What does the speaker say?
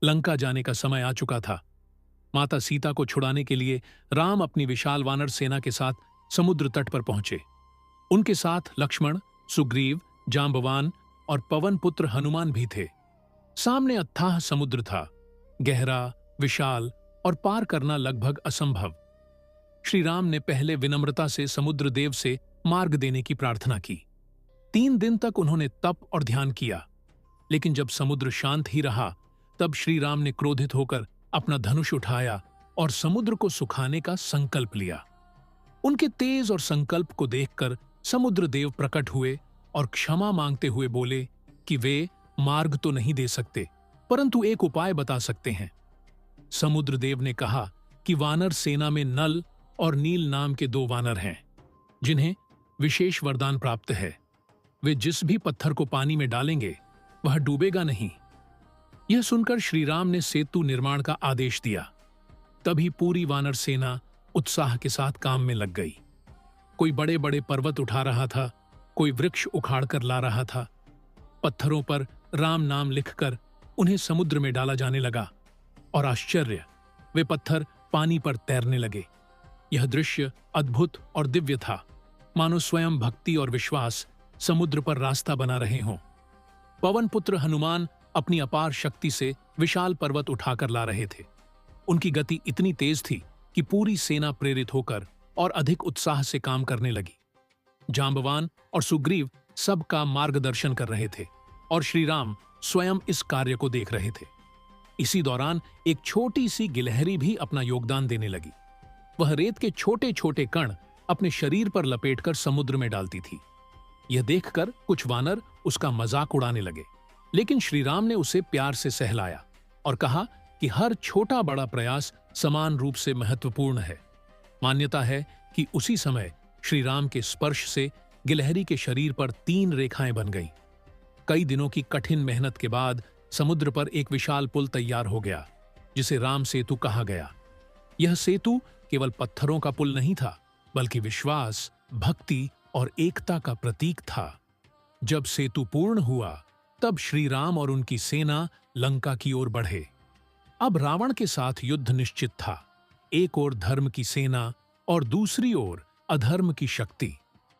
लंका जाने का समय आ चुका था। माता सीता को छुड़ाने के लिए राम अपनी विशाल वानर सेना के साथ समुद्र तट पर पहुंचे। उनके साथ लक्ष्मण, सुग्रीव, जांबवान और पवन पुत्र हनुमान भी थे। सामने अथाह समुद्र था, गहरा, विशाल और पार करना लगभग असंभव। श्री राम ने पहले विनम्रता से समुद्र देव से मार्ग देने की प्रार्थना की। 3 दिन तक उन्होंने तप और ध्यान किया, लेकिन जब समुद्र शांत ही रहा, तब श्री राम ने क्रोधित होकर अपना धनुष उठाया और समुद्र को सुखाने का संकल्प लिया। उनके तेज और संकल्प को देखकर समुद्र देव प्रकट हुए और क्षमा मांगते हुए बोले कि वे मार्ग तो नहीं दे सकते, परंतु एक उपाय बता सकते हैं। समुद्र देव ने कहा कि वानर सेना में नल और नील नाम के 2 वानर हैं, जिन्हें विशेष वरदान प्राप्त है। वे जिस भी पत्थर को पानी में डालेंगे वह डूबेगा नहीं। यह सुनकर श्री राम ने सेतु निर्माण का आदेश दिया। तभी पूरी वानर सेना उत्साह के साथ काम में लग गई। कोई बड़े बड़े पर्वत उठा रहा था, कोई वृक्ष उखाड़ कर ला रहा था। पत्थरों पर राम नाम लिखकर उन्हें समुद्र में डाला जाने लगा, और आश्चर्य, वे पत्थर पानी पर तैरने लगे। यह दृश्य अद्भुत और दिव्य था, मानो स्वयं भक्ति और विश्वास समुद्र पर रास्ता बना रहे हों। पवन पुत्र हनुमान अपनी अपार शक्ति से विशाल पर्वत उठाकर ला रहे थे। उनकी गति इतनी तेज थी कि पूरी सेना प्रेरित होकर और अधिक उत्साह से काम करने लगी। जांबवान और सुग्रीव सबका मार्गदर्शन कर रहे थे और श्री राम स्वयं इस कार्य को देख रहे थे। इसी दौरान एक छोटी सी गिलहरी भी अपना योगदान देने लगी। वह रेत के छोटे छोटे कण अपने शरीर पर लपेटकर समुद्र में डालती थी। यह देखकर कुछ वानर उसका मजाक उड़ाने लगे, लेकिन श्री राम ने उसे प्यार से सहलाया और कहा कि हर छोटा बड़ा प्रयास समान रूप से महत्वपूर्ण है। मान्यता है कि उसी समय श्री राम के स्पर्श से गिलहरी के शरीर पर 3 रेखाएं बन गईं। कई दिनों की कठिन मेहनत के बाद समुद्र पर एक विशाल पुल तैयार हो गया, जिसे राम सेतु कहा गया। यह सेतु केवल पत्थरों का पुल नहीं था, बल्कि विश्वास, भक्ति और एकता का प्रतीक था। जब सेतु पूर्ण हुआ, तब श्री राम और उनकी सेना लंका की ओर बढ़े। अब रावण के साथ युद्ध निश्चित था। एक ओर धर्म की सेना और दूसरी ओर अधर्म की शक्ति।